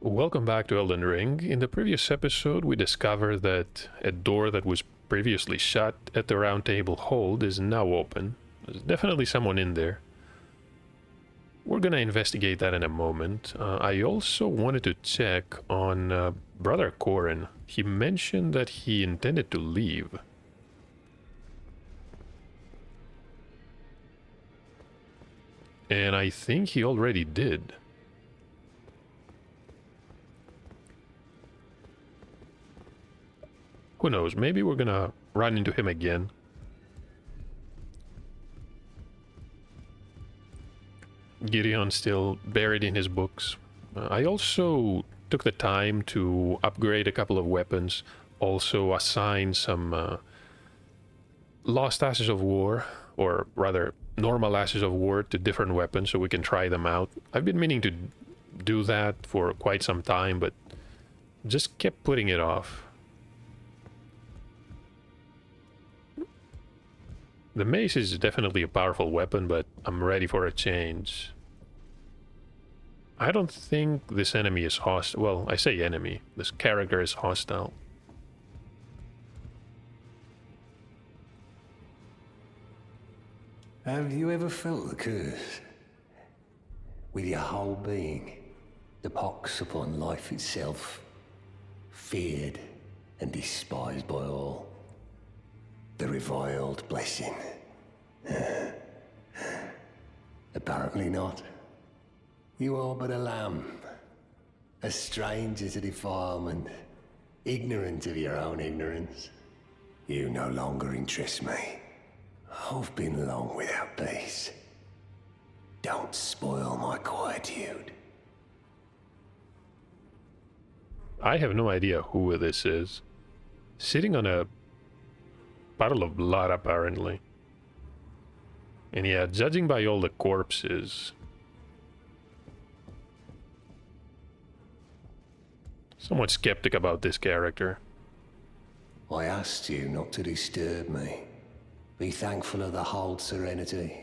Welcome back to Elden Ring. In the previous episode, we discovered that a door that was previously shut at the Round Table Hold is now open. There's definitely someone in there. We're gonna investigate that in a moment. I also wanted to check on Brother Corin. He mentioned that he intended to leave. And I think he already did. Who knows, maybe we're gonna run into him again. Gideon's still buried in his books. I also took the time to upgrade a couple of weapons, also assign some lost ashes of war, or rather normal ashes of war, to different weapons so we can try them out. I've been meaning to do that for quite some time, but just kept putting it off. The mace is definitely a powerful weapon, but I'm ready for a change. I don't think this enemy is hostile. Well, I say enemy. This character is hostile. Have you ever felt the curse? With your whole being, the pox upon life itself, feared and despised by all. The reviled blessing. Apparently not. You are but a lamb, a stranger to defilement, ignorant of your own ignorance. You no longer interest me. I've been long without peace. Don't spoil my quietude. I have no idea who this is. Sitting on a puddle of blood, apparently. And yeah, judging by all the corpses, somewhat skeptic about this character. I asked you not to disturb me. Be thankful of the hold serenity.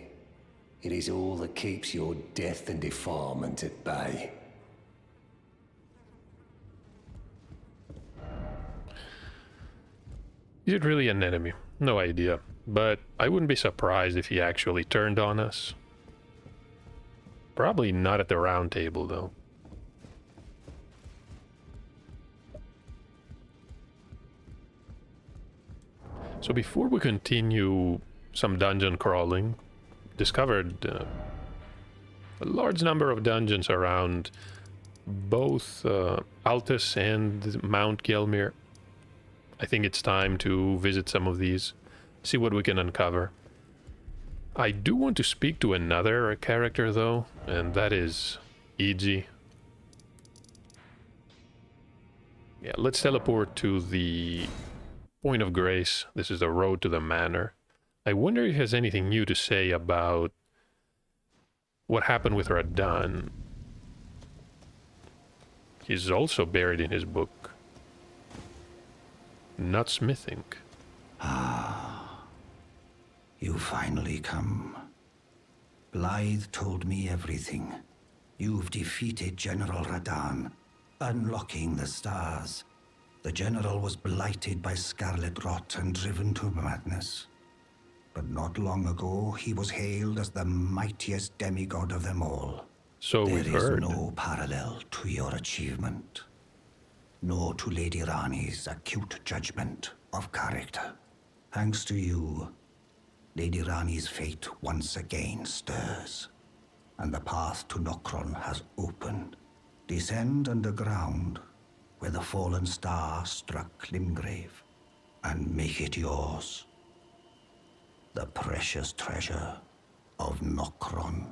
It is all that keeps your death and defilement at bay. Is it really an enemy? No idea. But I wouldn't be surprised if he actually turned on us. Probably not at the Round Table, though. So before we continue some dungeon crawling, discovered a large number of dungeons around both Altus and Mount Gelmir. I think it's time to visit some of these, see what we can uncover. I do want to speak to another character though, and that is Iji. Yeah, let's teleport to the Point of Grace. This is the road to the manor. I wonder if he has anything new to say about what happened with Radan. He's also buried in his book. Not smithing. Ah, you finally come. Blythe told me everything. You've defeated General Radan, unlocking the stars. The general was blighted by scarlet rot and driven to madness. But not long ago, he was hailed as the mightiest demigod of them all. So we've heard. There is no parallel to your achievement. Nor to Lady Rani's acute judgment of character. Thanks to you, Lady Rani's fate once again stirs, and the path to Nokron has opened. Descend underground, where the fallen star struck Limgrave, and make it yours. The precious treasure of Nokron.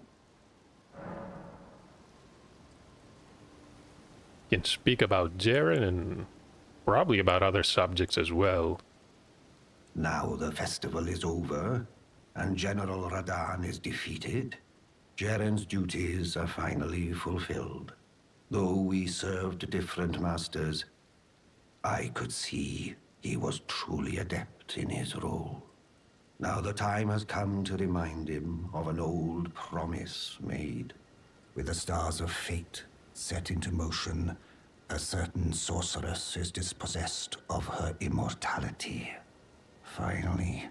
Can speak about Jaren and probably about other subjects as well. Now the festival is over, and General Radan is defeated. Jaren's duties are finally fulfilled. Though we served different masters, I could see he was truly adept in his role. Now the time has come to remind him of an old promise made. With the stars of fate set into motion, A certain sorceress is dispossessed of her immortality. Finally,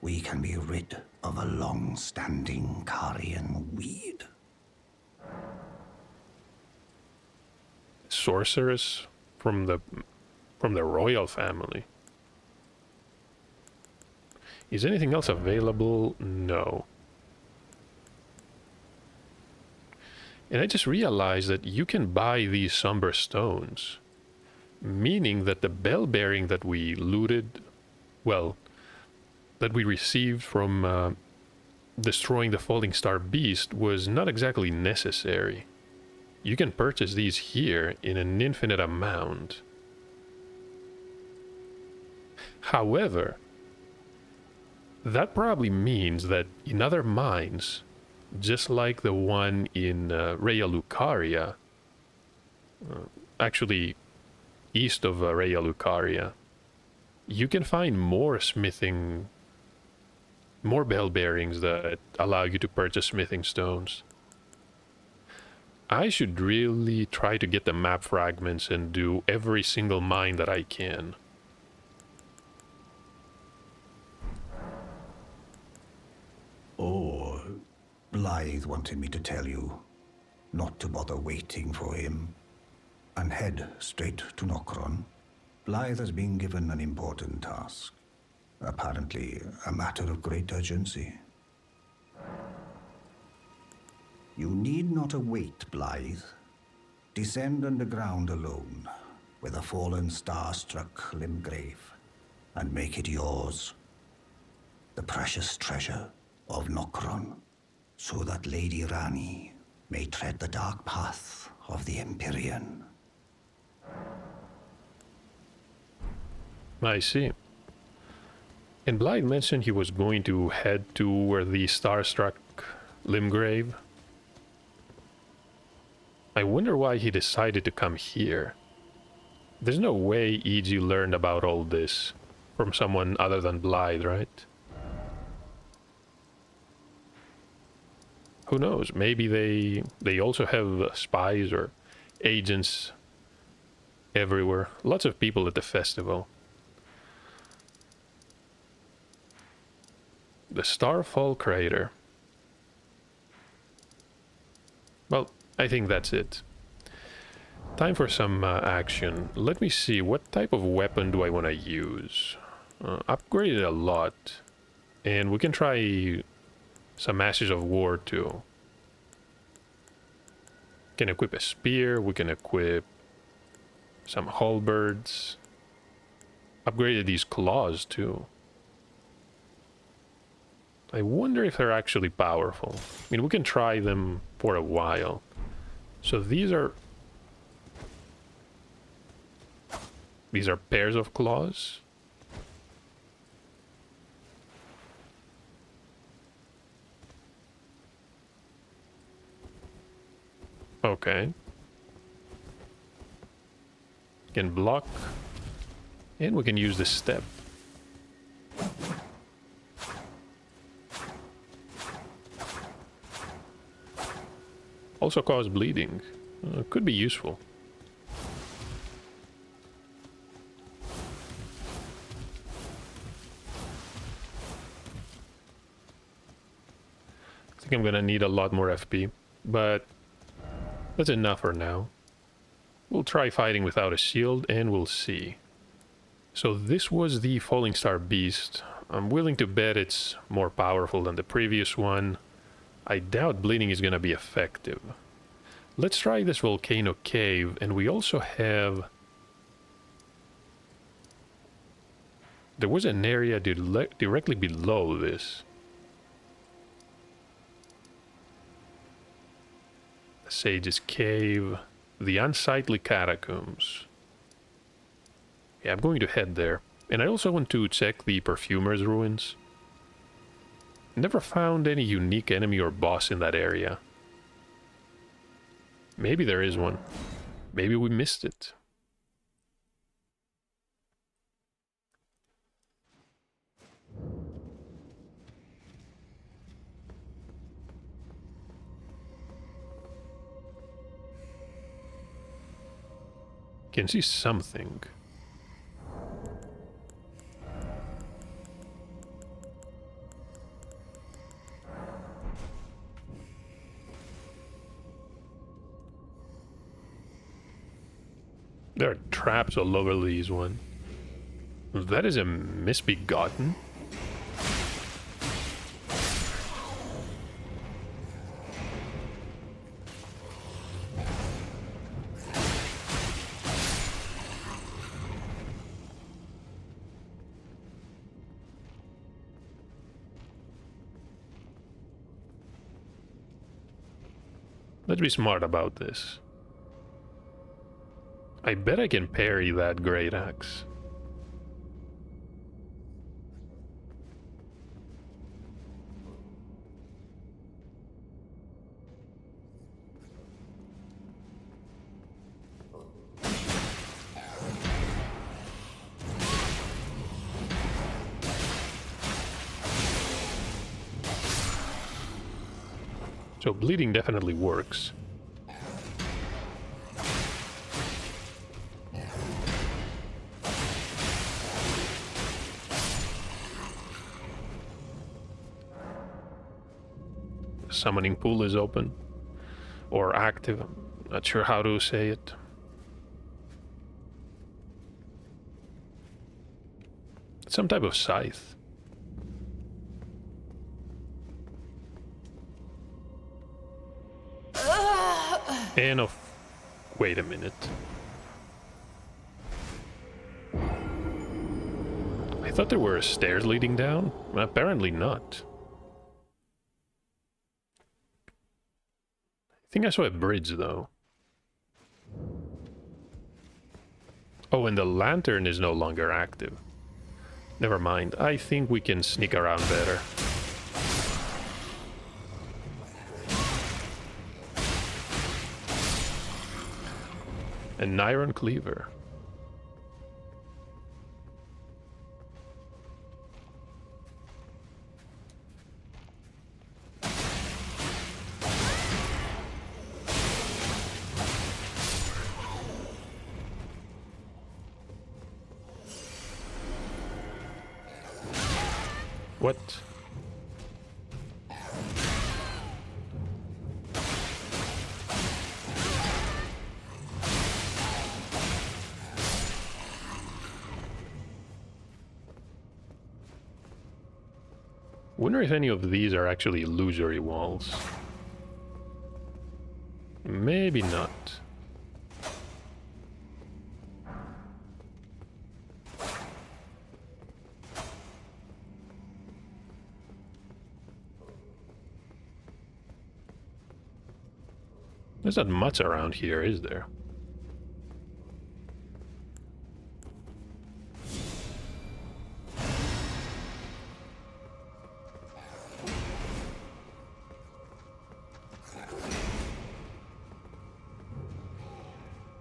we can be rid of a long-standing Karian weed. Sorceress from the royal family. Is anything else available? No. And I just realized that you can buy these somber stones, meaning that the bell bearing that we looted, well, that we received from destroying the falling star beast was not exactly necessary. You can purchase these here in an infinite amount. However, that probably means that in other mines, just like the one in Raya Lucaria, actually east of Raya Lucaria, you can find more bell bearings that allow you to purchase smithing stones. I should really try to get the map fragments and do every single mine that I can. Oh, Blythe wanted me to tell you not to bother waiting for him and head straight to Nokron. Blythe has been given an important task. Apparently, a matter of great urgency. You need not await Blythe. Descend underground alone, with a fallen star-struck Limgrave, and make it yours. The precious treasure of Nokron, so that Lady Rani may tread the dark path of the Empyrean. I see. And Blythe mentioned he was going to head to where the star-struck Limgrave. I wonder why he decided to come here. There's no way E.G. learned about all this from someone other than Blythe, right? Who knows? Maybe they also have spies or agents everywhere. Lots of people at the festival. The Starfall Crater. Well, I think that's it. Time for some action. Let me see, what type of weapon do I want to use? Upgrade it a lot. And we can try some Ashes of War too. Can equip a spear, we can equip some halberds. Upgraded these claws too. I wonder if they're actually powerful. I mean, we can try them for a while. So these are pairs of claws. Okay. Can block. And we can use the step. Also cause bleeding. Could be useful. I think I'm gonna need a lot more FP, but that's enough for now. We'll try fighting without a shield and we'll see. So this was the Falling Star Beast. I'm willing to bet it's more powerful than the previous one. I doubt bleeding is gonna be effective. Let's try this volcano cave, and we also have... There was an area directly below this. The Sage's Cave, the Unsightly Catacombs. Yeah, I'm going to head there. And I also want to check the Perfumer's Ruins. Never found any unique enemy or boss in that area. Maybe there is one. Maybe we missed it. Can see something. There are traps all over these one. That is a misbegotten. Let's be smart about this. I bet I can parry that great axe. So bleeding definitely works. Summoning pool is open. Or active. I'm not sure how to say it. Some type of scythe. And of... Wait a minute. I thought there were stairs leading down. Apparently not. I think I saw a bridge though. Oh, and the lantern is no longer active. Never mind. I think we can sneak around better. An iron cleaver. What? Wonder if any of these are actually illusory walls. Maybe not. There's not much around here, is there?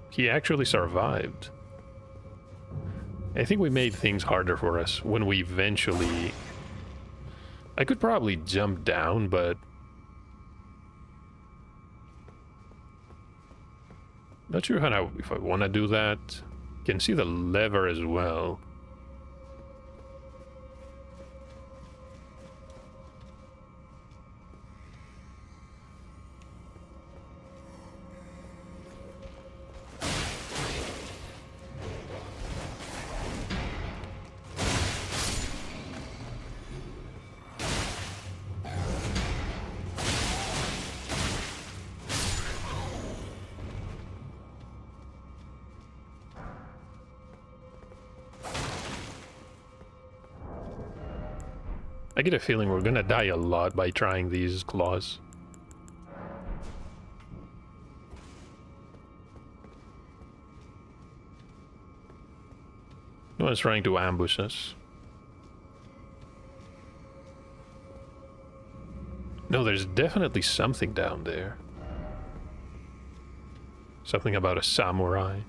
He actually survived. I think we made things harder for us when we eventually... I could probably jump down, but... Not sure how if I want to do that. Can see the lever as well. I get a feeling we're gonna die a lot by trying these claws. No one's trying to ambush us. No, there's definitely something down there. Something about a samurai.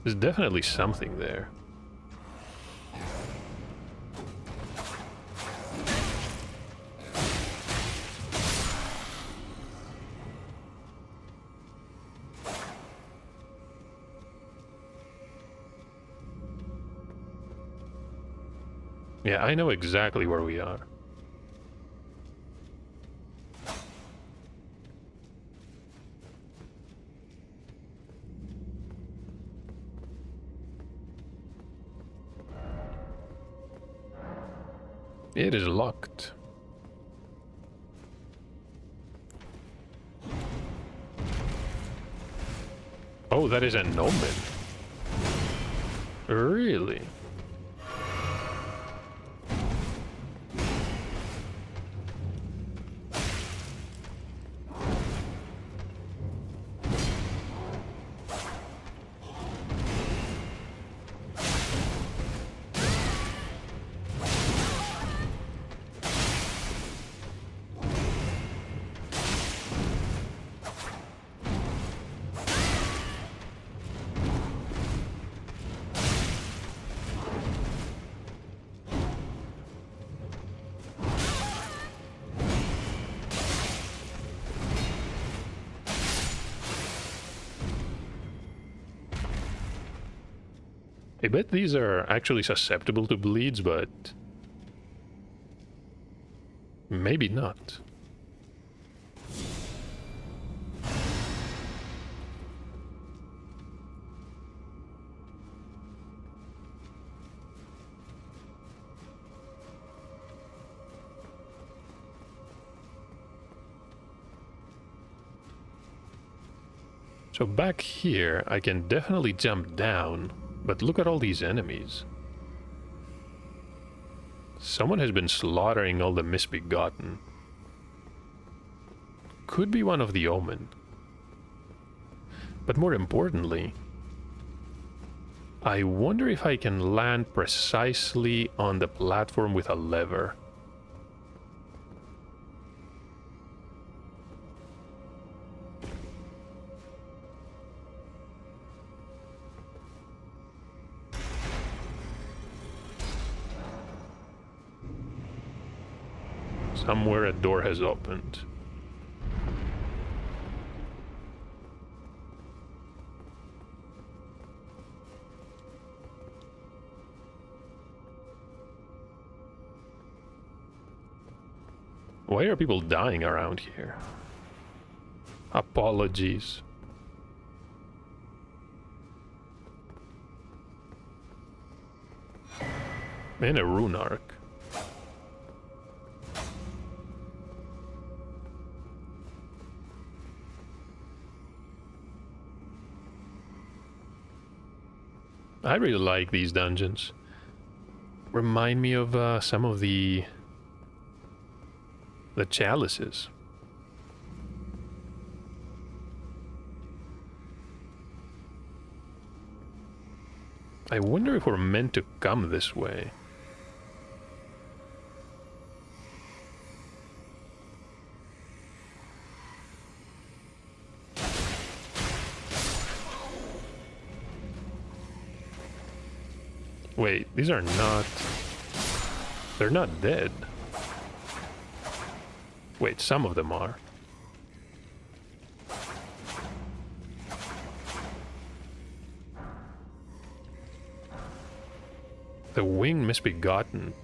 There's definitely something there. Yeah, I know exactly where we are. It is locked. Oh, that is an omen. Really? I bet these are actually susceptible to bleeds, but maybe not. So back here, I can definitely jump down, but look at all these enemies. Someone has been slaughtering all the misbegotten. Could be one of the omen. But more importantly, I wonder if I can land precisely on the platform with a lever. Somewhere a door has opened. Why are people dying around here? Apologies. And a rune arc. I really like these dungeons. Remind me of some of the chalices. I wonder if we're meant to come this way. Wait, these are not... They're not dead. Wait, some of them are. The winged misbegotten.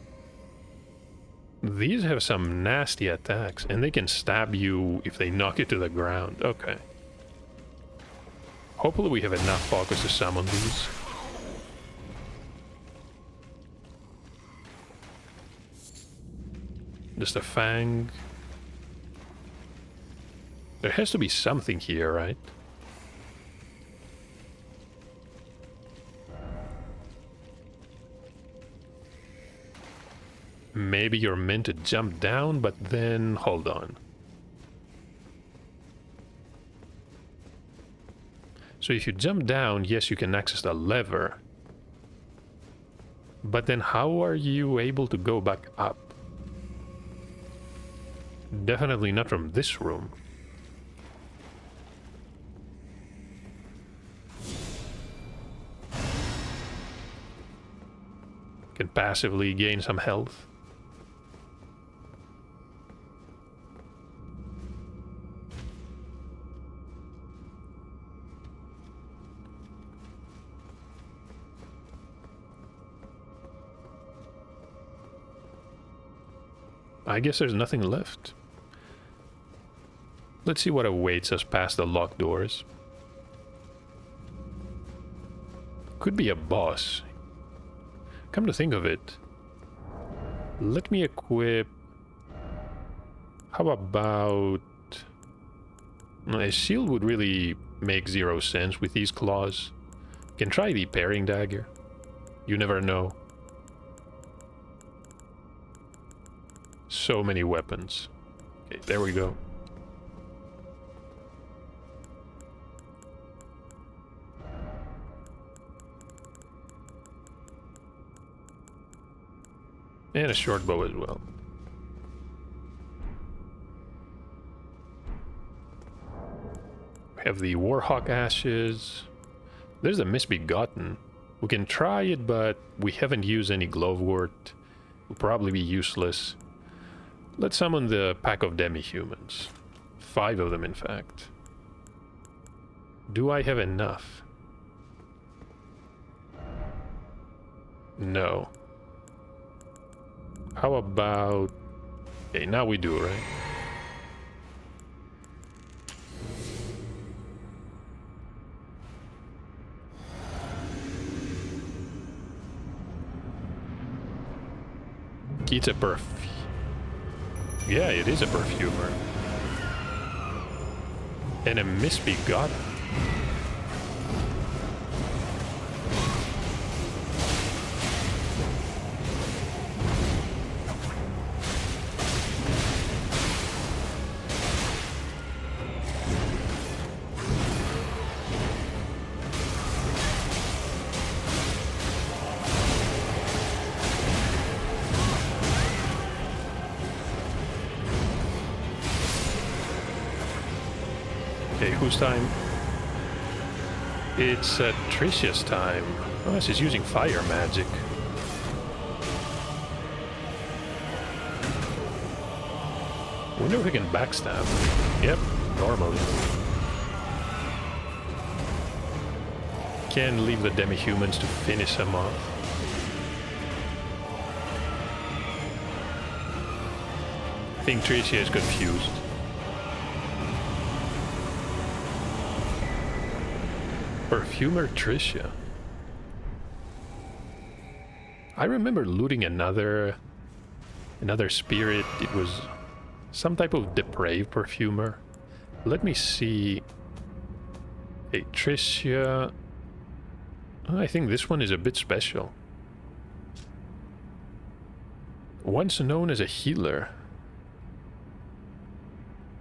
These have some nasty attacks, and they can stab you if they knock you to the ground. Okay. Hopefully we have enough focus to summon these. Just a fang. There has to be something here, right? Maybe you're meant to jump down, but then hold on. So if you jump down, yes, you can access the lever. But then how are you able to go back up? Definitely not from this room. Can passively gain some health. I guess there's nothing left. Let's see what awaits us past the locked doors. Could be a boss. Come to think of it, let me equip... How about... A shield would really make zero sense with these claws. Can try the parrying dagger. You never know. So many weapons. Okay, there we go. And a short bow as well. We have the Warhawk Ashes. There's the Misbegotten. We can try it, but we haven't used any Glovewort. Will probably be useless. Let's summon the pack of demi-humans. 5 of them, in fact. Do I have enough? No. How about... Okay, now we do, right? It's a Yeah, it is a perfumer. And a misbegotten. Okay, whose time? It's Tricia's time. Oh, she's using fire magic. Wonder if we can backstab. Yep, normally. Can leave the demi-humans to finish him off. I think Tricia is confused. Perfumer Tricia. I remember looting another spirit. It was some type of depraved perfumer. Let me see. Hey, Tricia. I think this one is a bit special. Once known as a healer,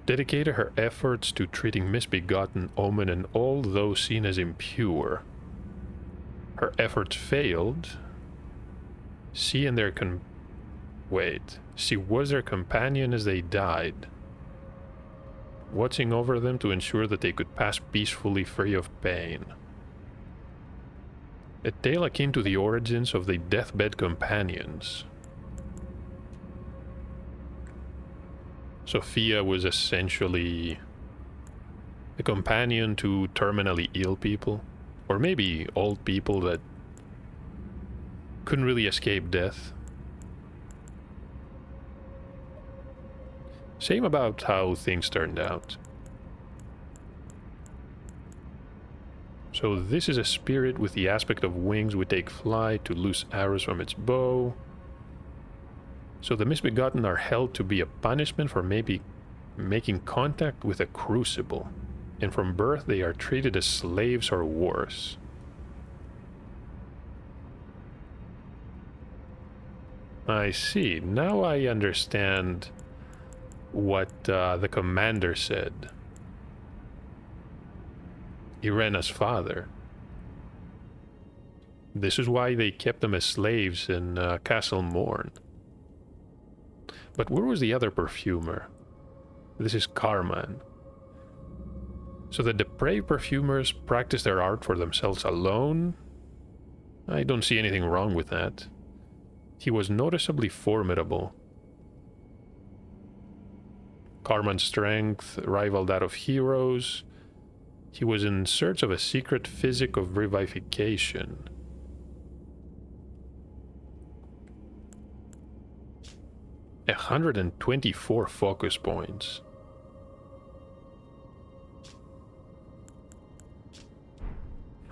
dedicated her efforts to treating misbegotten, omen, and all those seen as impure. Her efforts failed. She and their She was their companion as they died, watching over them to ensure that they could pass peacefully free of pain. A tale akin to the origins of the deathbed companions. Sophia was essentially a companion to terminally ill people, or maybe old people that couldn't really escape death. Shame about how things turned out. So this is a spirit with the aspect of wings would take flight to loose arrows from its bow. So the misbegotten are held to be a punishment for maybe making contact with a crucible, and from birth they are treated as slaves or worse. I see. Now I understand what the commander said. Irena's father. This is why they kept them as slaves in Castle Morn. But where was the other perfumer? This is Carman. So the depraved perfumers practice their art for themselves alone? I don't see anything wrong with that. He was noticeably formidable. Karman's strength rivaled that of heroes. He was in search of a secret physic of revivification. A 124 focus points.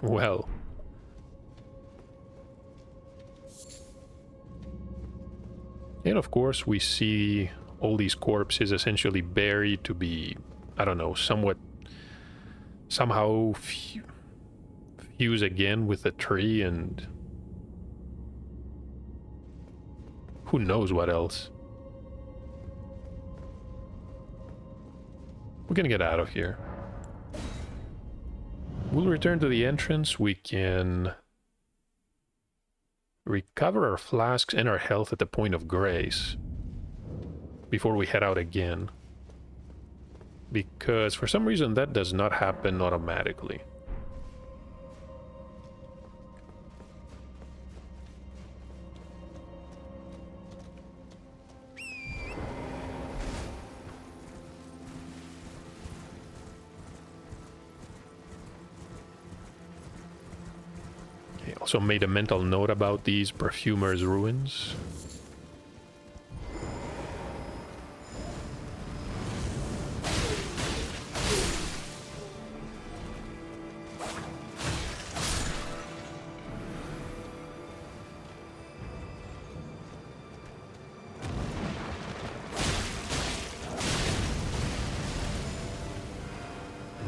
Well. And of course we see all these corpses essentially buried to be, I don't know, somehow fuse again with the tree, and who knows what else. We're gonna get out of here. We'll return to the entrance. We can recover our flasks and our health at the point of grace before we head out again, because for some reason that does not happen automatically. Okay, also made a mental note about these perfumer's ruins.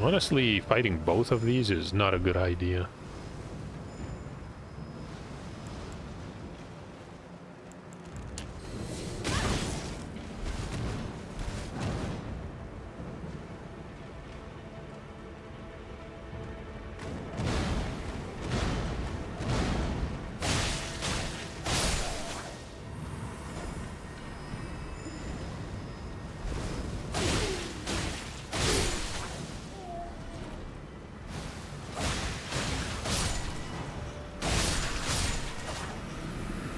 Honestly, fighting both of these is not a good idea.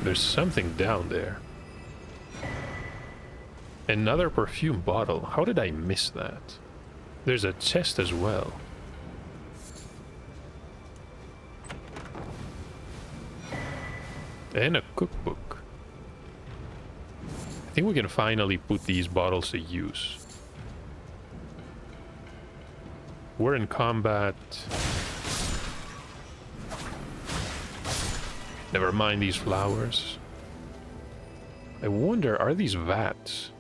There's something down there. Another perfume bottle. How did I miss that? There's a chest as well. And a cookbook. I think we can finally put these bottles to use. We're in combat. Never mind these flowers. I wonder, are these vats?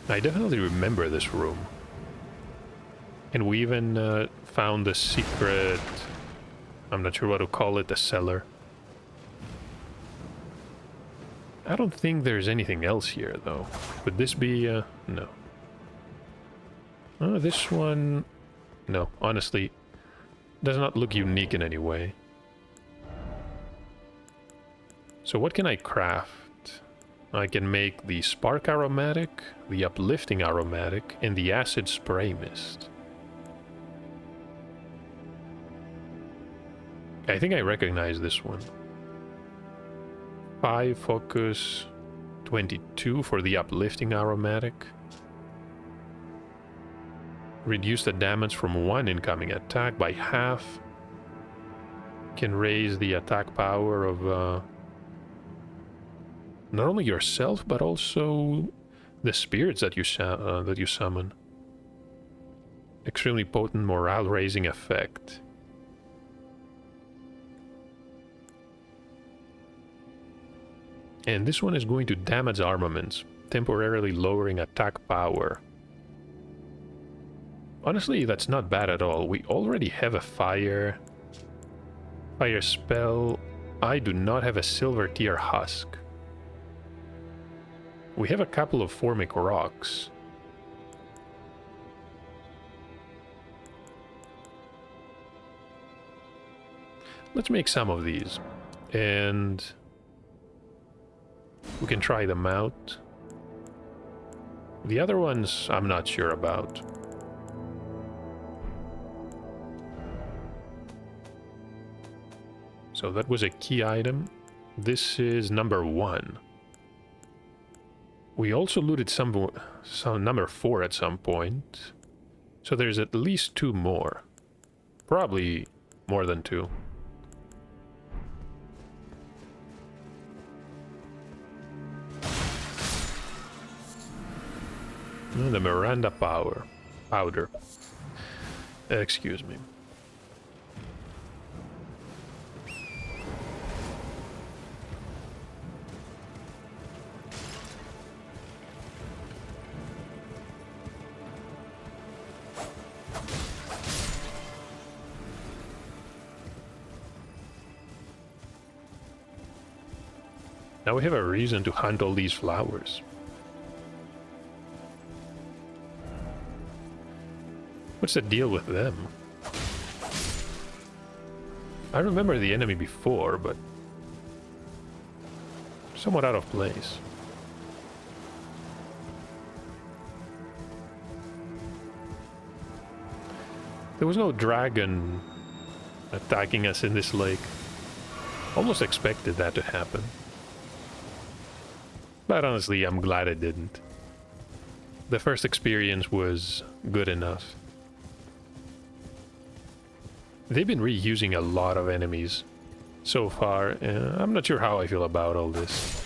I definitely remember this room. And we even found the secret... I'm not sure what to call it, the cellar. I don't think there's anything else here, though. Would this be, no. Oh, this one... No, honestly, does not look unique in any way. So what can I craft? I can make the spark aromatic, the uplifting aromatic, and the acid spray mist. I think I recognize this one. 5 focus, 22 for the uplifting aromatic. Reduce the damage from one incoming attack by half. Can raise the attack power of not only yourself but also the spirits that you summon. Extremely potent morale raising effect. And this one is going to damage armaments, temporarily lowering attack power. Honestly, that's not bad at all. We already have a fire spell. I do not have a silver tier husk. We have a couple of formic rocks. let's make some of these. And we can try them out. The other ones, I'm not sure about. So that was a key item. This is number 1. We also looted some number 4 at some point. So there's at least 2 more. Probably more than 2. The Miranda powder. Excuse me. Now we have a reason to hunt all these flowers. What's the deal with them? I remember the enemy before, but somewhat out of place. There was no dragon attacking us in this lake. Almost expected that to happen. But honestly, I'm glad it didn't. The first experience was good enough. They've been reusing a lot of enemies so far. I'm not sure how I feel about all this.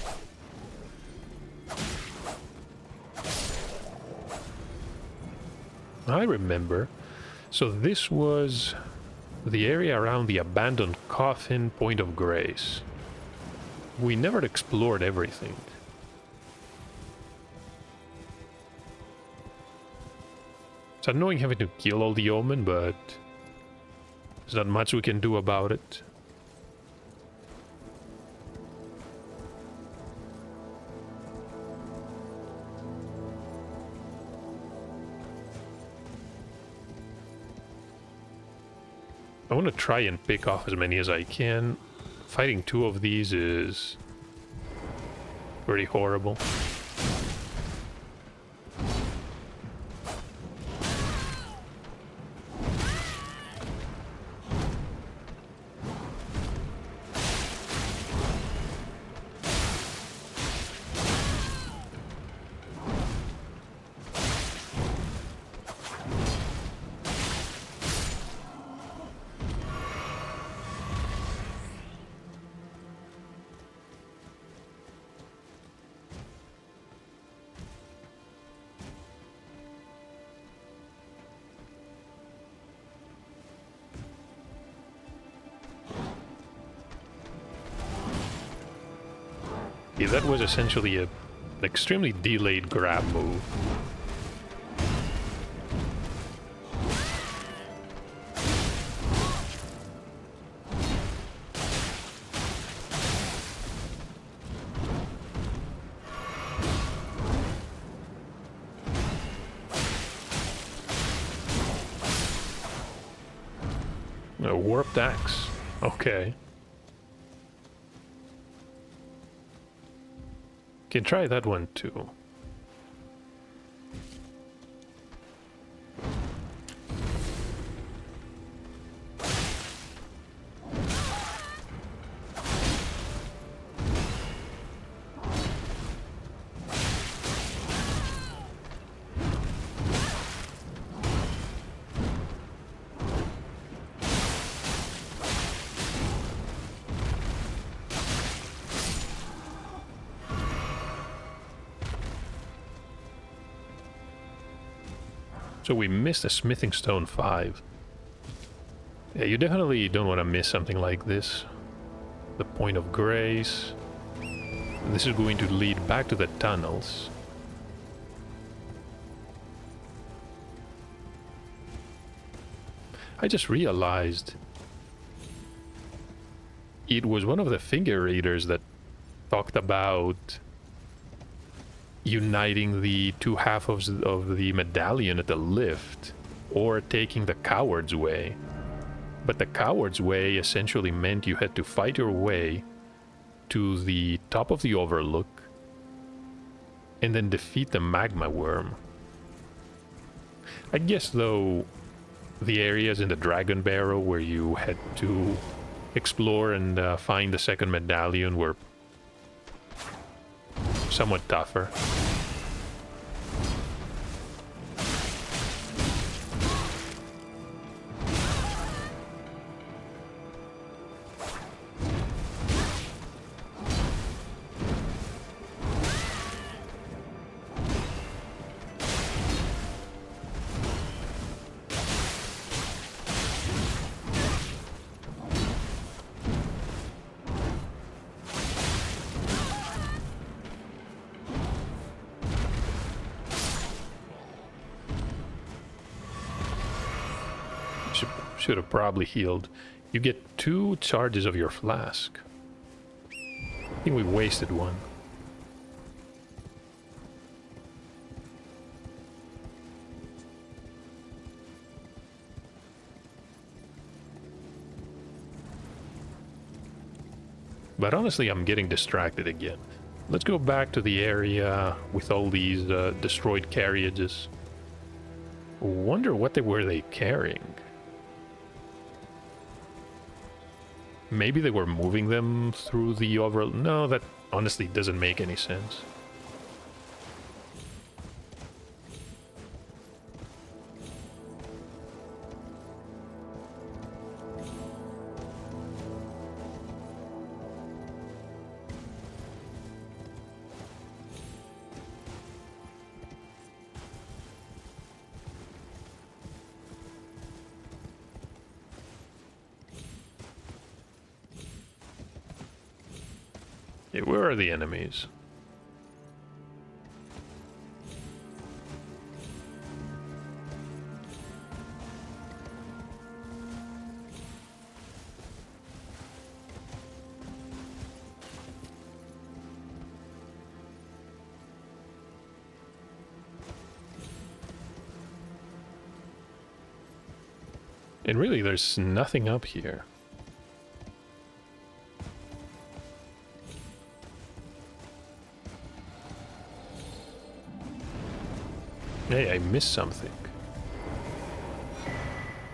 I remember. So this was the area around the abandoned coffin Point of Grace. We never explored everything. It's annoying having to kill all the omen, but there's not much we can do about it. I want to try and pick off as many as I can. Fighting 2 of these is pretty horrible. Yeah, that was essentially an extremely delayed grab move. A warped axe. Okay. Can try that one too. So we missed a smithing stone 5. Yeah, you definitely don't want to miss something like this. The Point of Grace. This is going to lead back to the tunnels. I just realized it was one of the finger readers that talked about uniting the 2 halves of the medallion at the lift, or taking the coward's way. But the coward's way essentially meant you had to fight your way to the top of the overlook and then defeat the magma worm. I guess, though, the areas in the Dragon Barrow where you had to explore and find the second medallion were somewhat tougher. Should have probably healed. You get 2 charges of your flask. I think we wasted one. But honestly, I'm getting distracted again. Let's go back to the area with all these destroyed carriages. Wonder what they were carrying. Maybe they were moving them through the overall... No, that honestly doesn't make any sense. Okay, where are the enemies? And really, there's nothing up here. Hey, I missed something.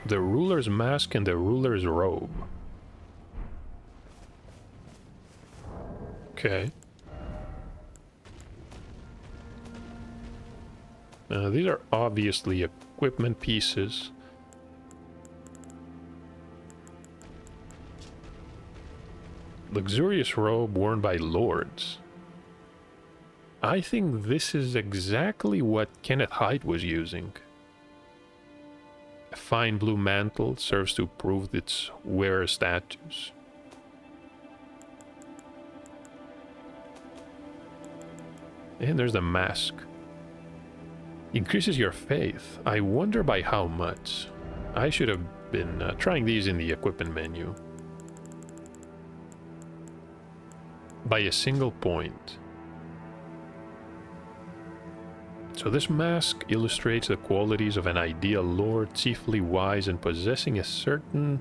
The ruler's mask and the ruler's robe. Okay. These are obviously equipment pieces. Luxurious robe worn by lords. I think this is exactly what Kenneth Hyde was using. A fine blue mantle serves to prove its wearer status. And there's the mask. Increases your faith. I wonder by how much. I should have been trying these in the equipment menu. By a single point. So this mask illustrates the qualities of an ideal lord, chiefly wise and possessing a certain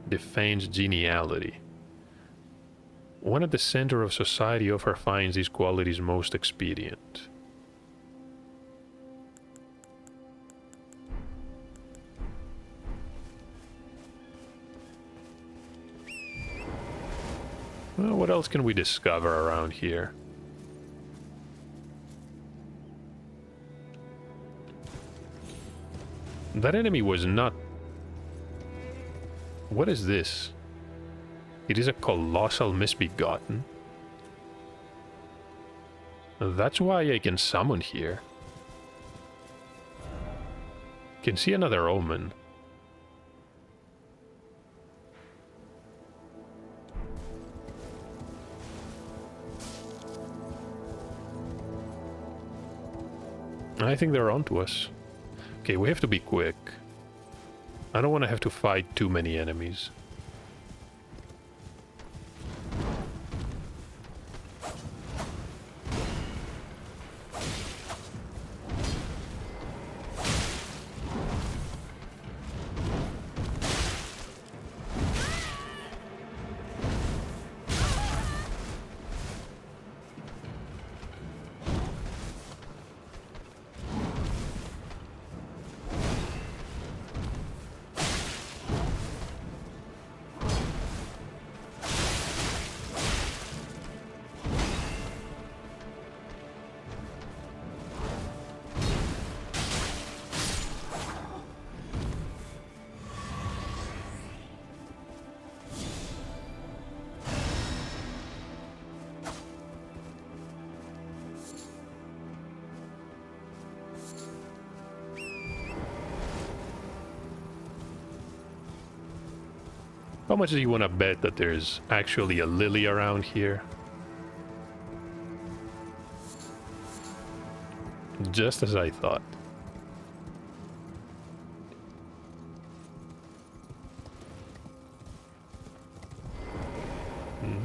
defamed geniality. One at the center of society often finds these qualities most expedient. Well, what else can we discover around here? That enemy was not... What is this? It is a colossal misbegotten. That's why I can summon here. Can see another omen. I think they're onto us. Okay, we have to be quick. I don't want to have to fight too many enemies. How much do you want to bet that there's actually a lily around here? Just as I thought.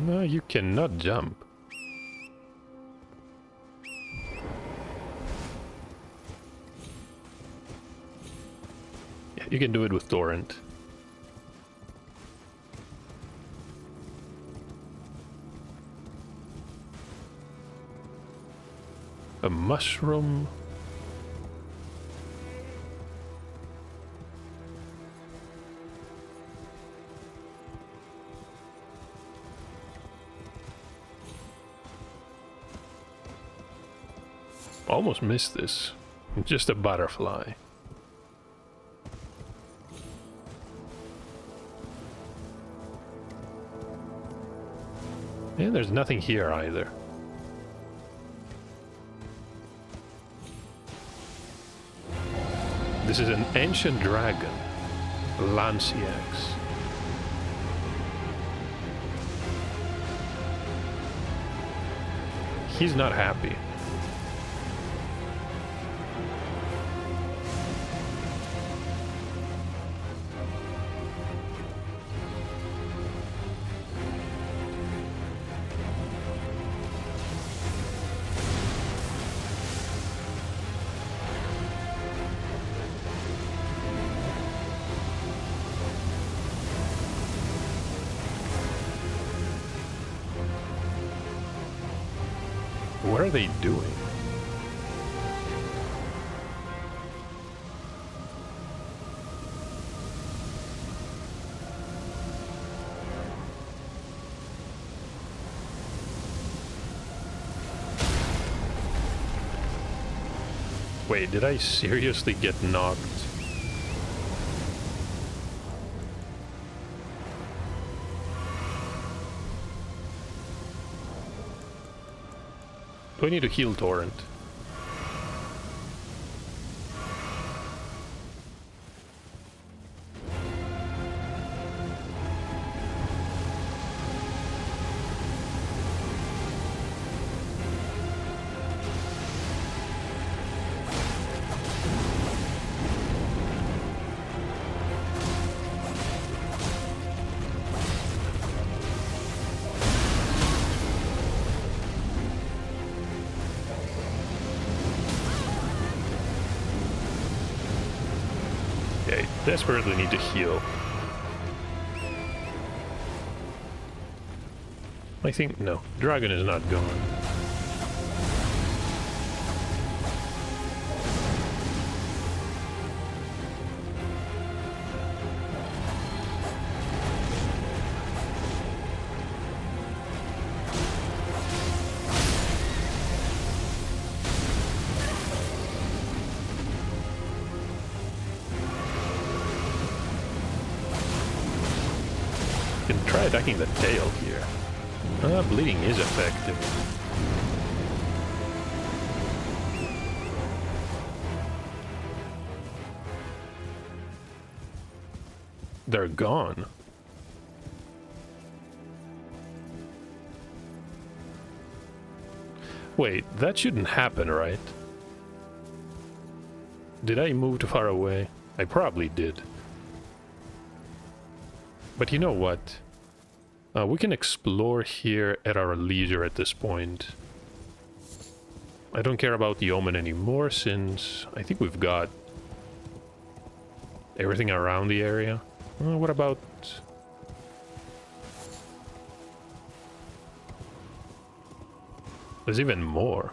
No, you cannot jump. Yeah, you can do it with Torrent. A mushroom. Almost missed this. Just a butterfly. And there's nothing here either. This is an ancient dragon, Lanciax. He's not happy. What are they doing? Wait, did I seriously get knocked? Do I need to heal Torrent? Okay, desperately need to heal. I think, no, dragon is not gone. Can try attacking the tail here. Bleeding is effective. They're gone. Wait, that shouldn't happen, right? Did I move too far away? I probably did. But you know what? We can explore here at our leisure at this point. I don't care about the Omen anymore since I think we've got everything around the area. What about... There's even more.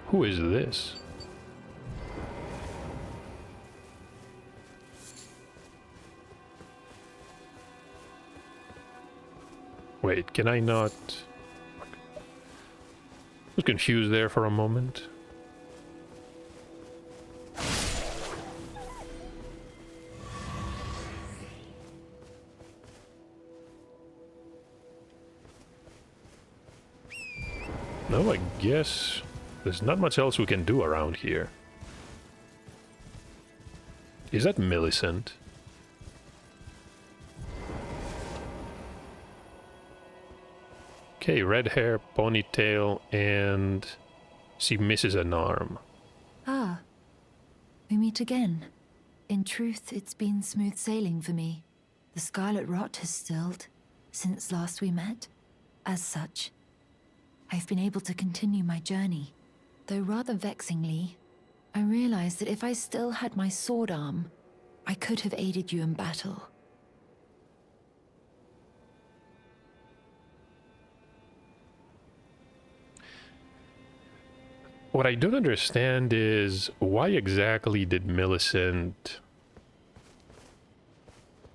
Who is this? Wait, can I not... Was confused there for a moment. No, I guess there's not much else we can do around here. Is that Milicent? Okay, red hair, ponytail, and she misses an arm. Ah, we meet again. In truth, it's been smooth sailing for me. The scarlet rot has stilled since last we met. As such, I've been able to continue my journey. Though rather vexingly, I realized that if I still had my sword arm, I could have aided you in battle. What I don't understand is why exactly did Milicent...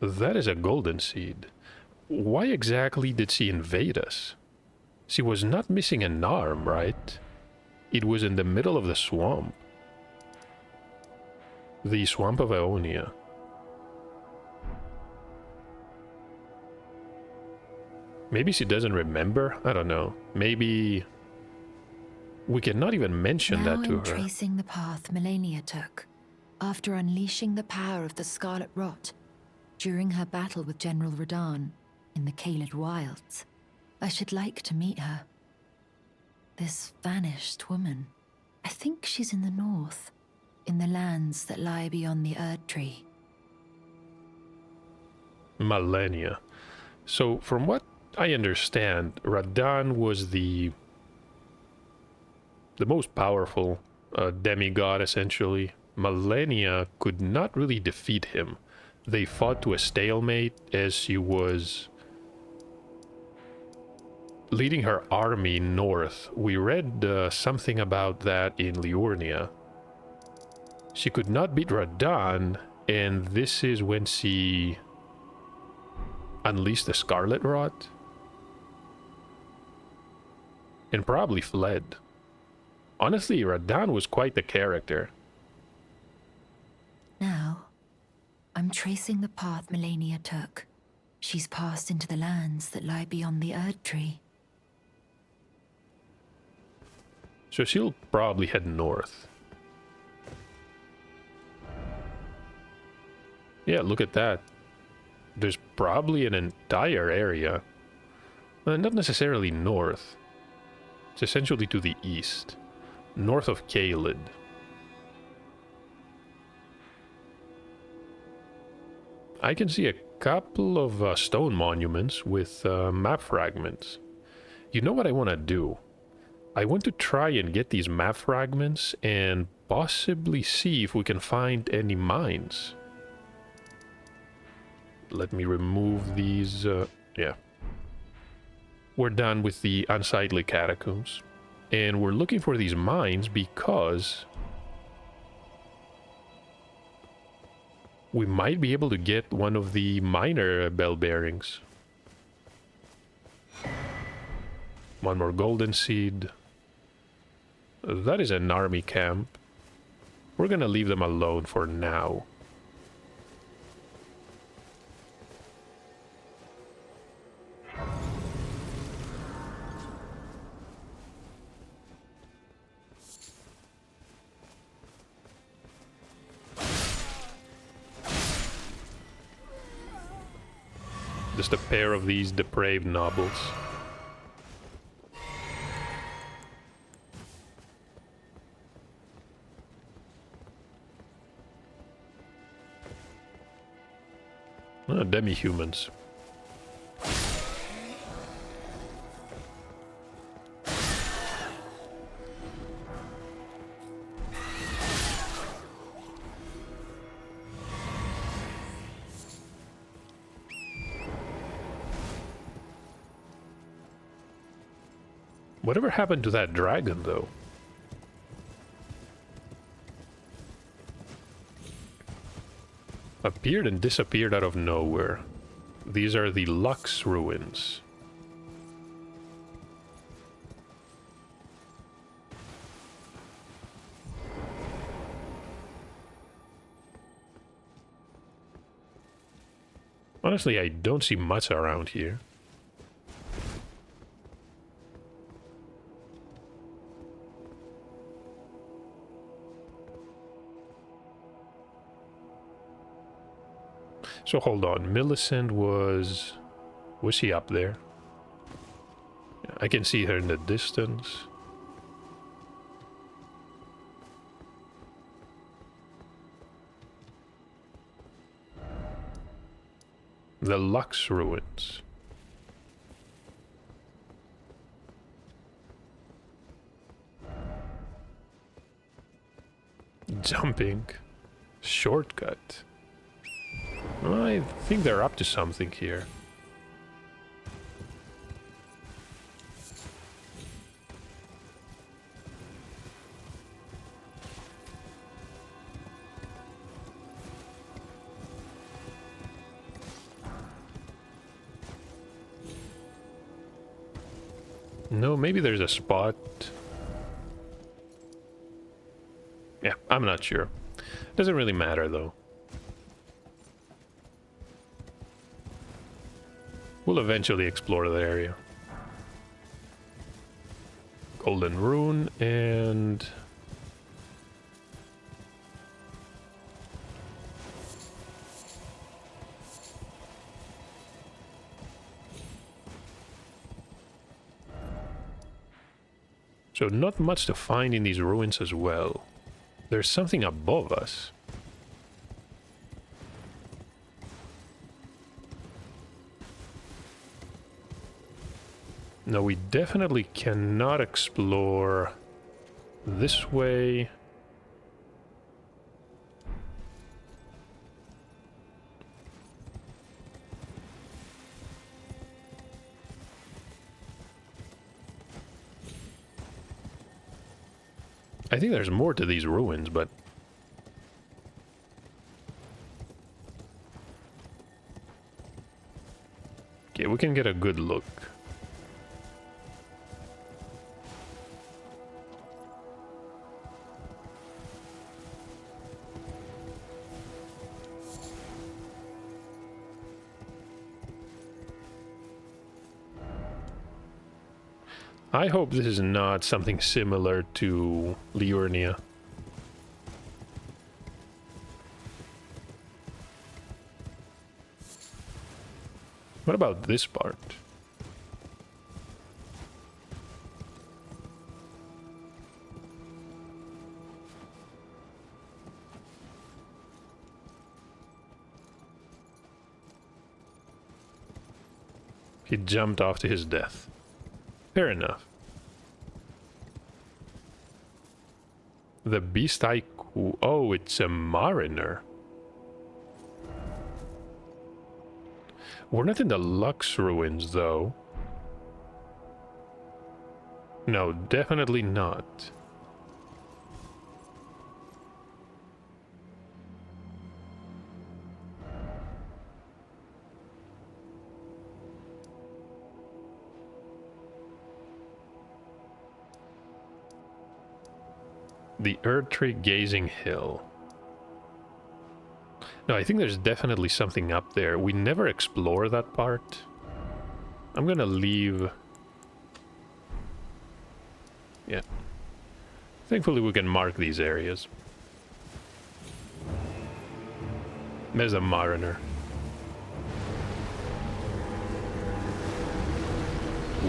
That is a golden seed. Why exactly did she invade us? She was not missing an arm, right? It was in the middle of the swamp. The swamp of Aeonia. Maybe she doesn't remember? I don't know. Maybe... We cannot even mention that to her. Now I'm tracing the path Malenia took, after unleashing the power of the Scarlet Rot, during her battle with General Radahn in the Caelid Wilds. I should like to meet her. This vanished woman. I think she's in the north, in the lands that lie beyond the Erd Tree. Malenia. So, from what I understand, Radahn was the most powerful demigod, essentially. Malenia could not really defeat him. They fought to a stalemate as she was leading her army north. We read something about that in Liurnia. She could not beat Radahn, and this is when she unleashed the Scarlet Rot. And probably fled. Honestly, Radahn was quite the character. Now, I'm tracing the path Malenia took. She's passed into the lands that lie beyond the Erd Tree. So she'll probably head north. Yeah, look at that. There's probably an entire area. Not necessarily north. It's essentially to the east. North of Caelid. I can see a couple of stone monuments with map fragments. You know what I want to do? I want to try and get these map fragments and possibly see if we can find any mines. Let me remove these, yeah. We're done with the Unsightly Catacombs. And we're looking for these mines because we might be able to get one of the minor bell bearings. One more golden seed. That is an army camp. We're gonna leave them alone for now. Just a pair of these depraved nobles. Demi-humans. Whatever happened to that dragon, though? Appeared and disappeared out of nowhere. These are the Lux ruins. Honestly, I don't see much around here. So hold on, Milicent was she up there? Yeah, I can see her in the distance. The Lux Ruins. Jumping. Shortcut. I think they're up to something here. No, maybe there's a spot. Yeah, I'm not sure. Doesn't really matter though. We'll eventually explore the area. Golden Rune and... So not much to find in these ruins as well. There's something above us. No, we definitely cannot explore this way. I think there's more to these ruins, but... Okay, we can get a good look. I hope this is not something similar to Liurnia. What about this part? He jumped off to his death. Fair enough. The beast haiku. Oh, it's a mariner. We're not in the Lux ruins, though. No, definitely not. The Erdtree Gazing Hill. No, I think there's definitely something up there. We never explore that part. I'm gonna leave... Yeah. Thankfully we can mark these areas. There's a mariner.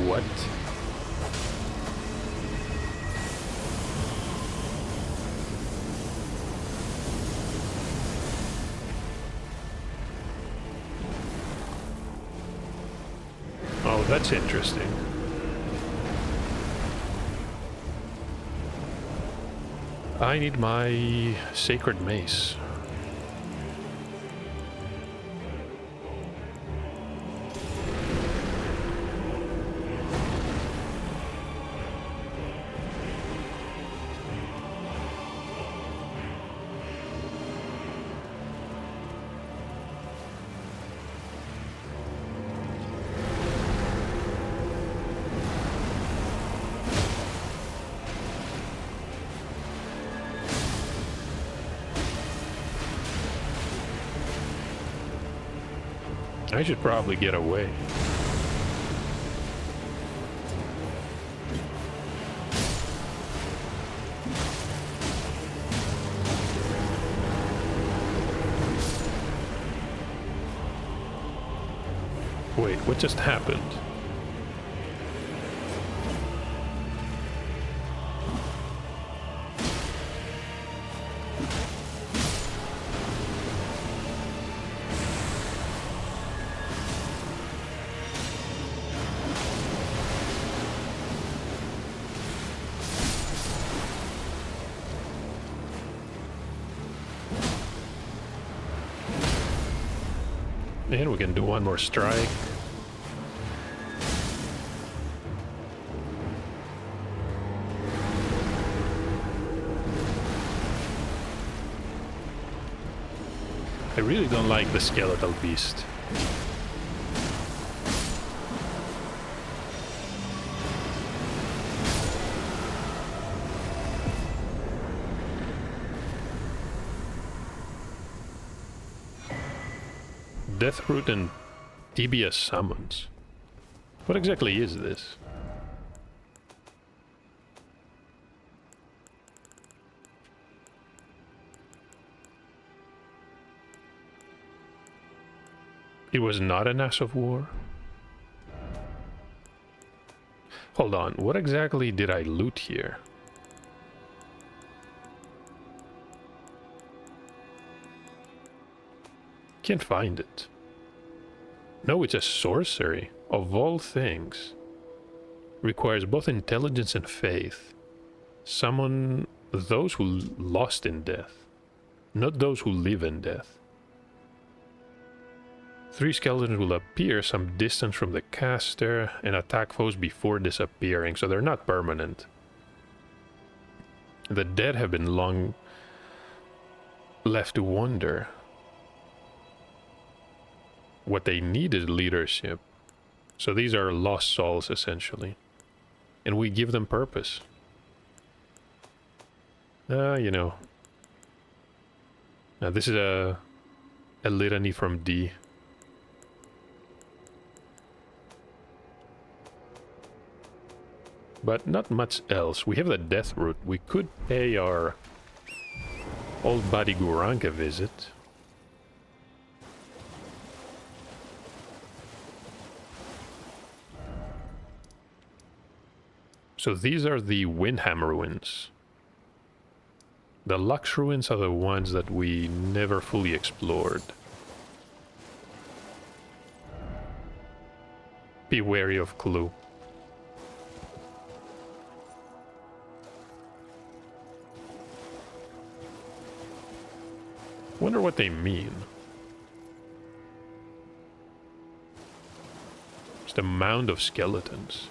What? Oh, that's interesting. I need my sacred mace. I should probably get away. Wait, what just happened? And we can do one more strike. I really don't like the skeletal beast. Deathroot and devious summons. What exactly is this? It was not an ass of war? Hold on, what exactly did I loot here? Can't find it. No, it's a sorcery, of all things. Requires both intelligence and faith. Summon those who lost in death, not those who live in death. 3 skeletons will appear some distance from the caster and attack foes before disappearing, so they're not permanent. The dead have been long left to wonder. What they need is leadership. So these are lost souls, essentially. And we give them purpose. You know. Now this is a litany from D. But not much else. We have the death route. We could pay our old buddy Gurrank a visit. So these are the Wyndham ruins. The Lux ruins are the ones that we never fully explored. Be wary of Clue. Wonder what they mean. Just a mound of skeletons.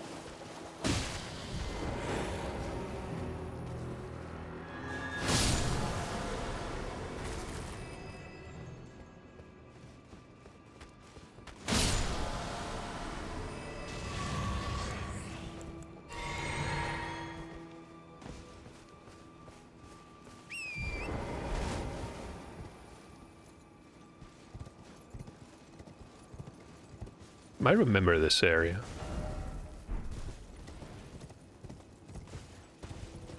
I remember this area.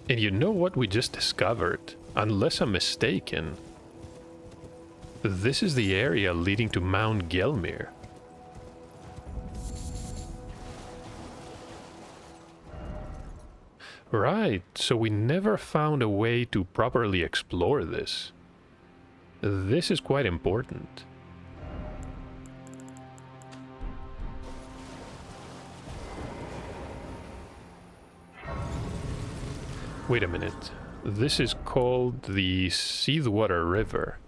And you know what we just discovered? Unless I'm mistaken, this is the area leading to Mount Gelmir. Right, so we never found a way to properly explore this. This is quite important. Wait a minute. This is called the Seathwater River.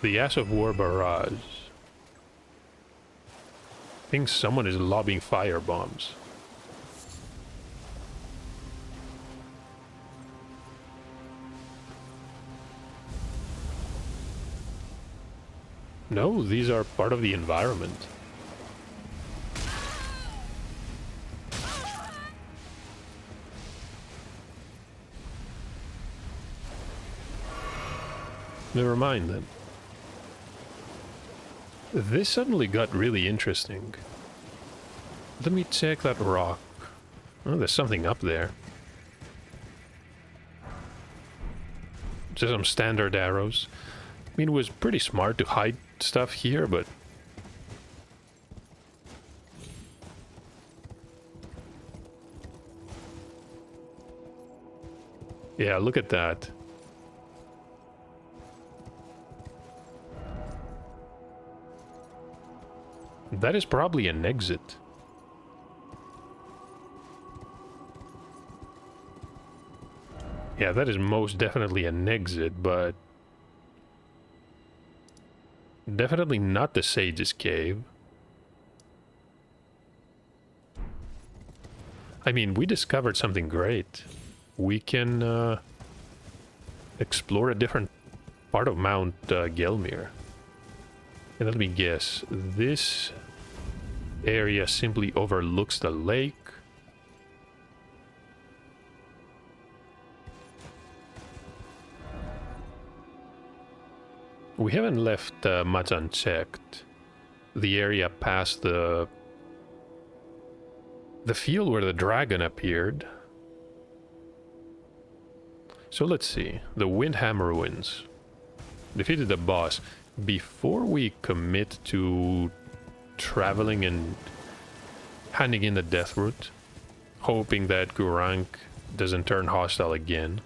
The Ass of War Barrage. I think someone is lobbing fire bombs. No, these are part of the environment. Never mind then. This suddenly got really interesting. Let me check that rock. Oh, there's something up there. Just some standard arrows. I mean, it was pretty smart to hide stuff here, but... yeah, look at that. That is probably an exit. Yeah, that is most definitely an exit, but... definitely not the Sage's Cave. I mean, we discovered something great. We can explore a different part of Mount Gelmir. And let me guess, this area simply overlooks the lake. We haven't left much unchecked. The area past the field where the dragon appeared. So let's see. The Wyndham ruins. Defeated the boss. Before we commit to traveling and handing in the death route, hoping that Gurranq doesn't turn hostile again.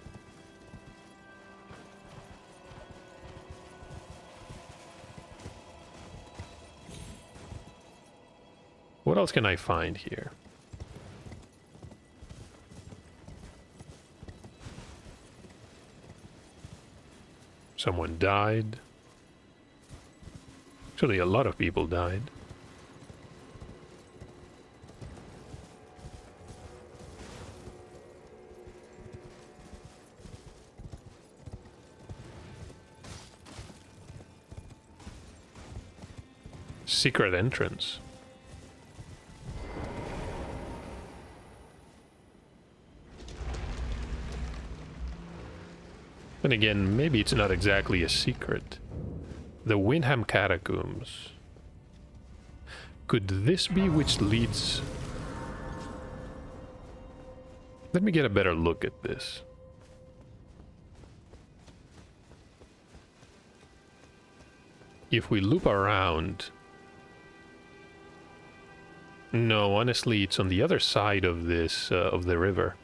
What else can I find here? Someone died. Actually, a lot of people died. Secret entrance. Then again, maybe it's not exactly a secret. The Wyndham Catacombs. Could this be which leads... Let me get a better look at this. If we loop around... No, honestly, it's on the other side of this, of the river.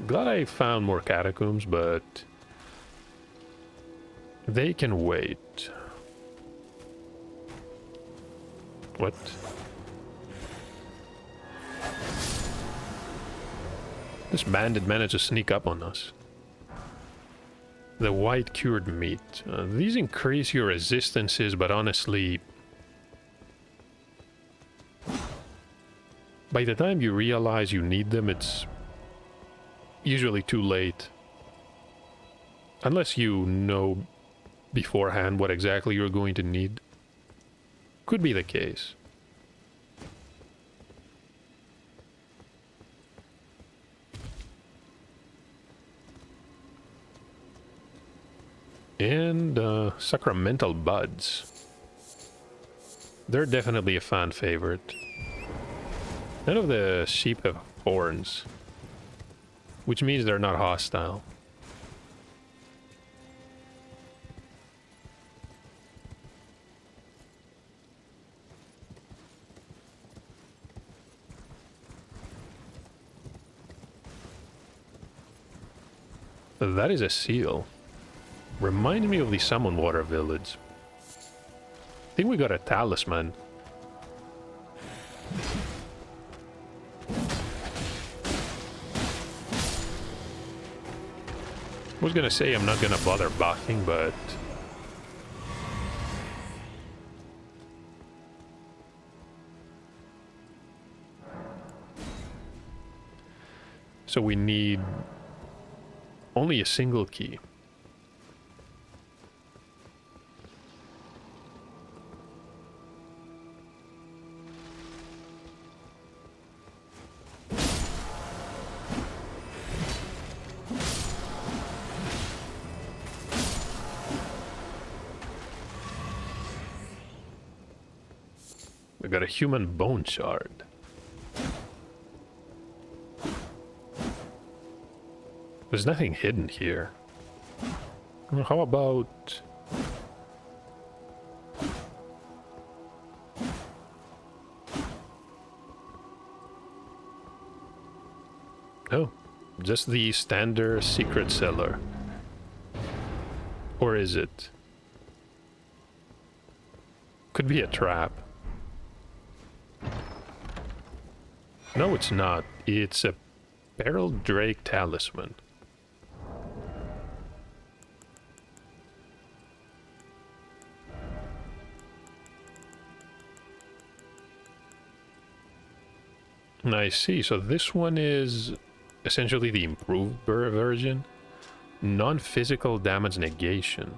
Glad I found more catacombs, but they can wait. What? This bandit managed to sneak up on us. The white cured meat. These increase your resistances, but honestly... by the time you realize you need them, it's usually too late. Unless you know beforehand what exactly you're going to need. Could be the case. And sacramental buds. They're definitely a fan favorite. None of the sheep have horns, which means they're not hostile. That is a seal. Reminds me of the Salmon Water village. I think we got a talisman. I was gonna say I'm not gonna bother buffing, but... So we need only a single key. We got a human bone shard. There's nothing hidden here. How about... Oh, just the standard secret cellar. Or is it? Could be a trap. No, it's not. It's a Beryl Drake talisman. I see. So this one is essentially the improved version. Non-physical damage negation.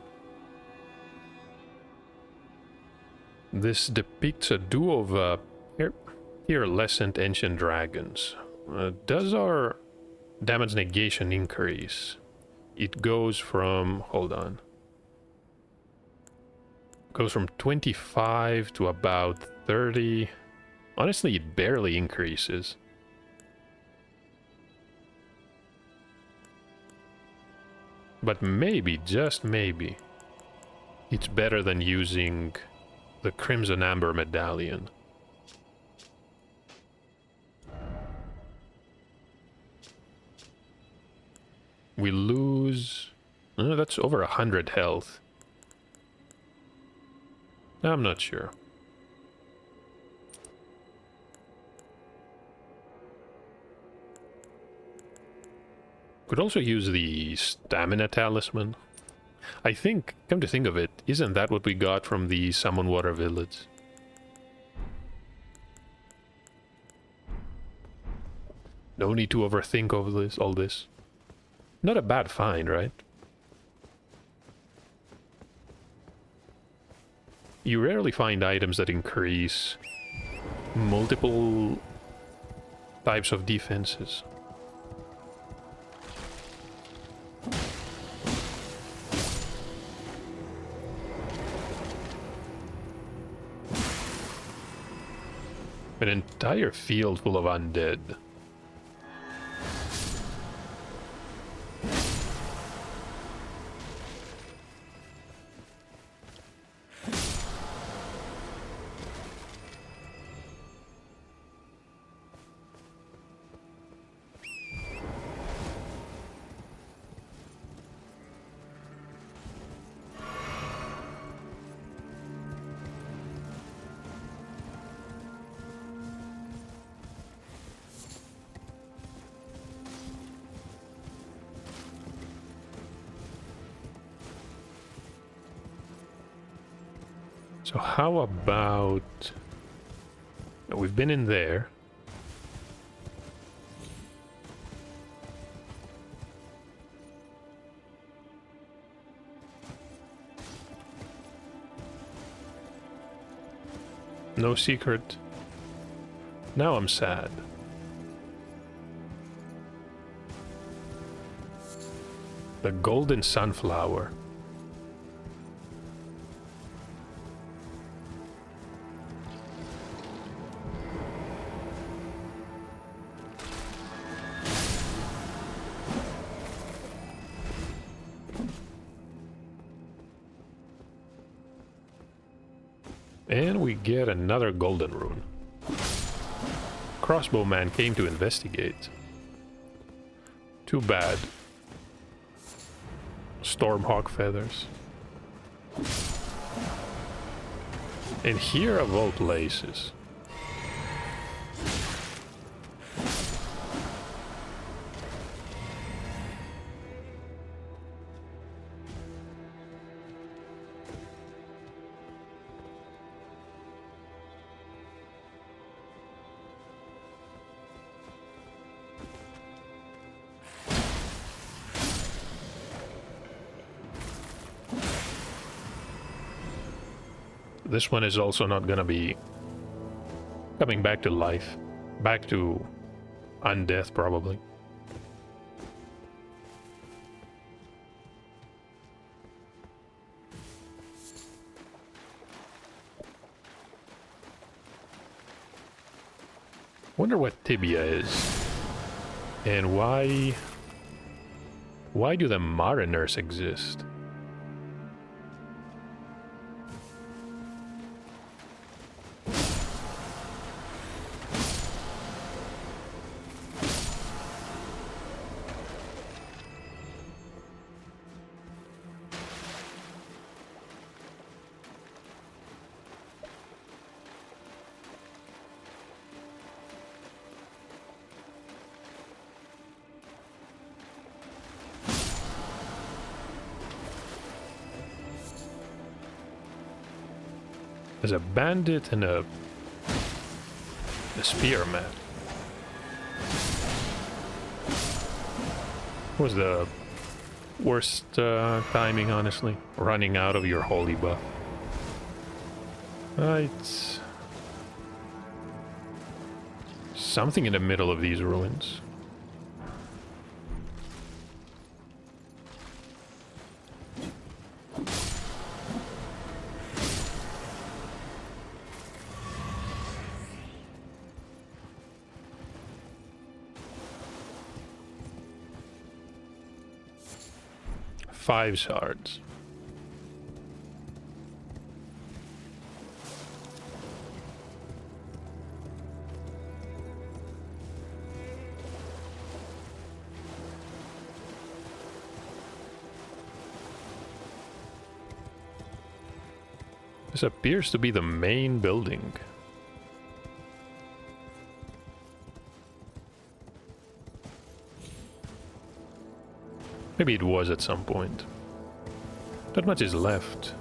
This depicts a duo of pearlescent ancient dragons. Does our damage negation increase? It goes from... hold on. Goes from 25 to about 30. Honestly, it barely increases. But maybe, just maybe, it's better than using the Crimson Amber Medallion. We lose... that's over 100 health. I'm not sure. Could also use the stamina talisman. I think, come to think of it, isn't that what we got from the Summon Water Village? No need to overthink over this, all this. Not a bad find, right? You rarely find items that increase multiple types of defenses. An entire field full of undead. So how about... we've been in there. No secret. Now I'm sad. The golden sunflower. And we get another golden rune. Crossbowman came to investigate. Too bad. Stormhawk feathers. And here of all places. This one is also not gonna be coming back to life. Back to undeath, probably. Wonder what tibia is. And why do the mariners exist? There's a bandit and a spearman. Was the worst timing, honestly. Running out of your holy buff. It's something in the middle of these ruins. Five shards. This appears to be the main building. Maybe it was at some point. Not much is left.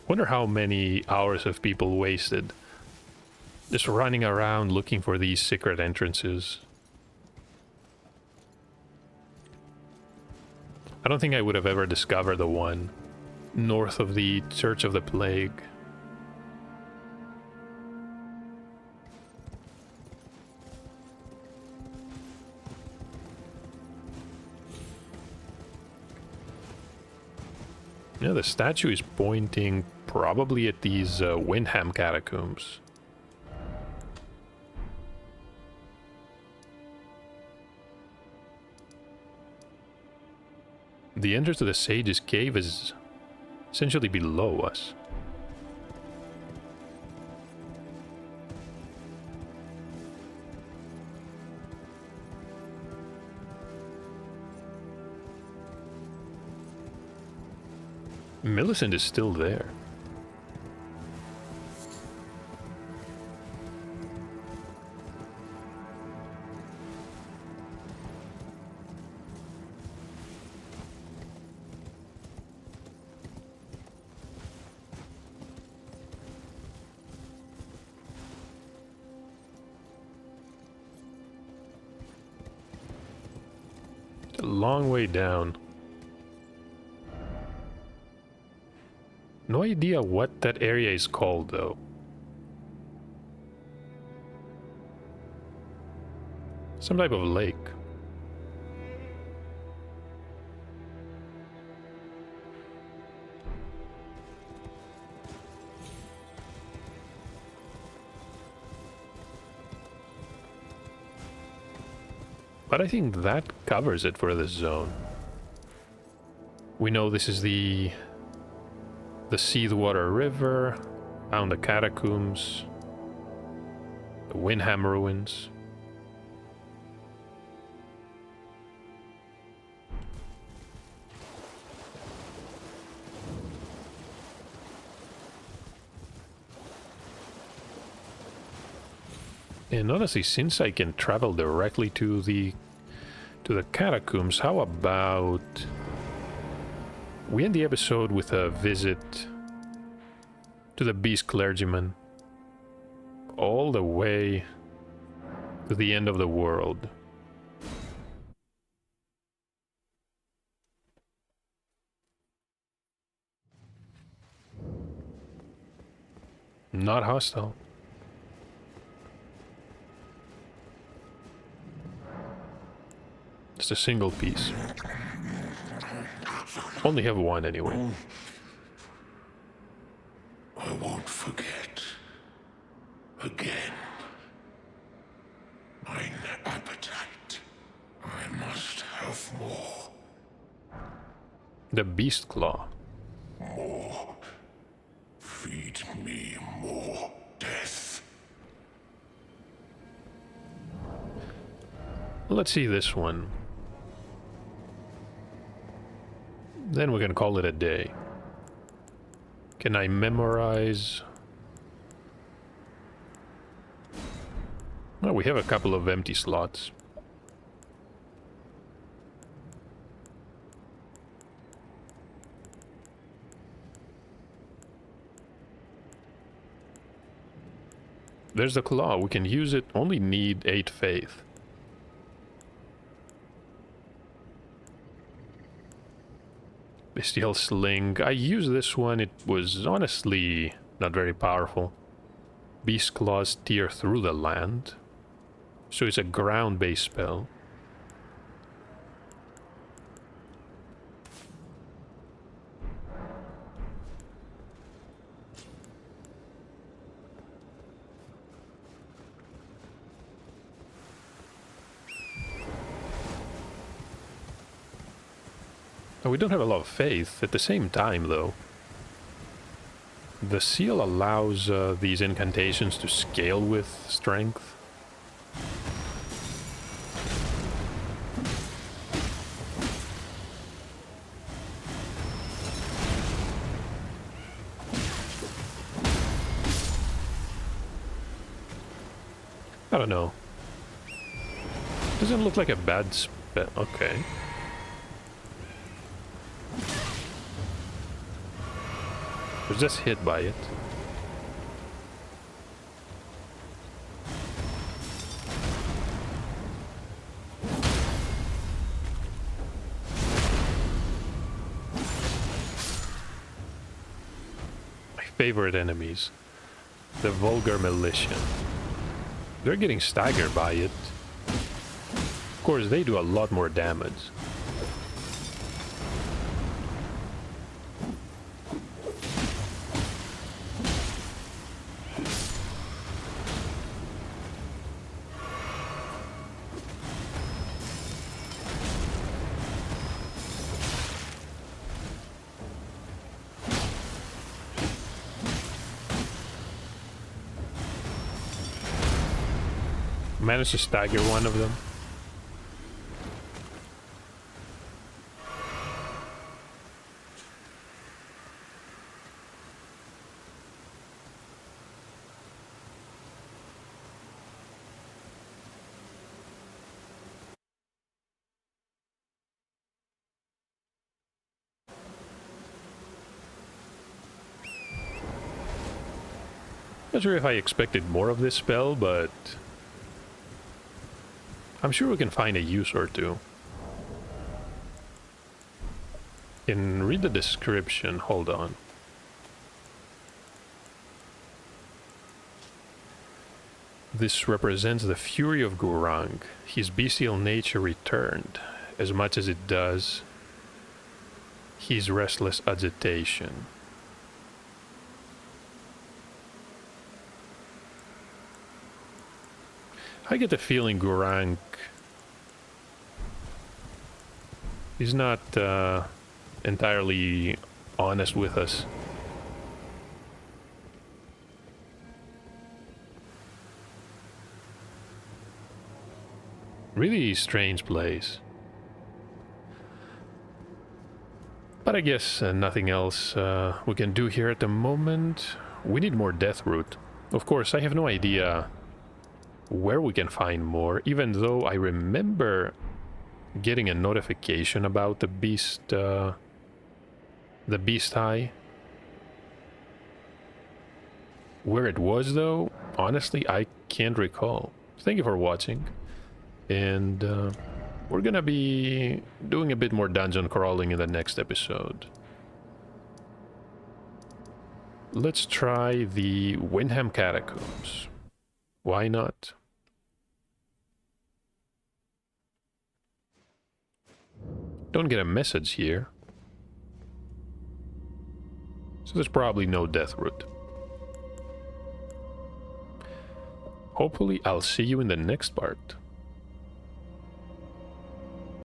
Wonder how many hours have people wasted just running around looking for these secret entrances. I don't think I would have ever discovered the one north of the Church of the Plague. Yeah, the statue is pointing probably at these Wyndham Catacombs. The entrance to the Sage's Cave is essentially below us. Milicent is still there. It's a long way down. No idea what that area is called, though. Some type of lake. But I think that covers it for this zone. We know this is the Seathwater River, found the Catacombs, the Wyndham ruins. And honestly, since I can travel directly to the Catacombs, how about we end the episode with a visit to the Beast Clergyman, all the way To the end of the world. Not hostile. Just a single piece. Only have one anyway. I won't forget. Again. Mine appetite. I must have more. The beast claw. More. Feed me more death. Let's see this one. Then we can call it a day. Can I memorize? Well, we have a couple of empty slots. There's the claw. We can use it. Only need 8 faith. Bestial sling. I used this one. It was honestly not very powerful. Beast claws tear through the land. So it's a ground-based spell. We don't have a lot of faith at the same time, though. The seal allows these incantations to scale with strength. I don't know. Doesn't look like a bad spell. Okay. Was just hit by it. My favorite enemies. The vulgar militia. They're getting staggered by it. Of course, they do a lot more damage. Managed to stagger one of them. Not sure if I expected more of this spell, but I'm sure we can find a use or two. And read the description. Hold on. This represents the fury of Gurang. His bestial nature returned, as much as it does his restless agitation. I get the feeling Gurang is not entirely honest with us. Really strange place. But I guess nothing else we can do here at the moment. We need more death root. Of course, I have no idea where we can find more, even though I remember getting a notification about the beast eye. Where it was, though, honestly, I can't recall. thank you for watching. And we're gonna be doing a bit more dungeon crawling in the next episode. Let's try the Wyndham Catacombs. Why not? Don't get a message here. So there's probably no death route. Hopefully I'll see you in the next part.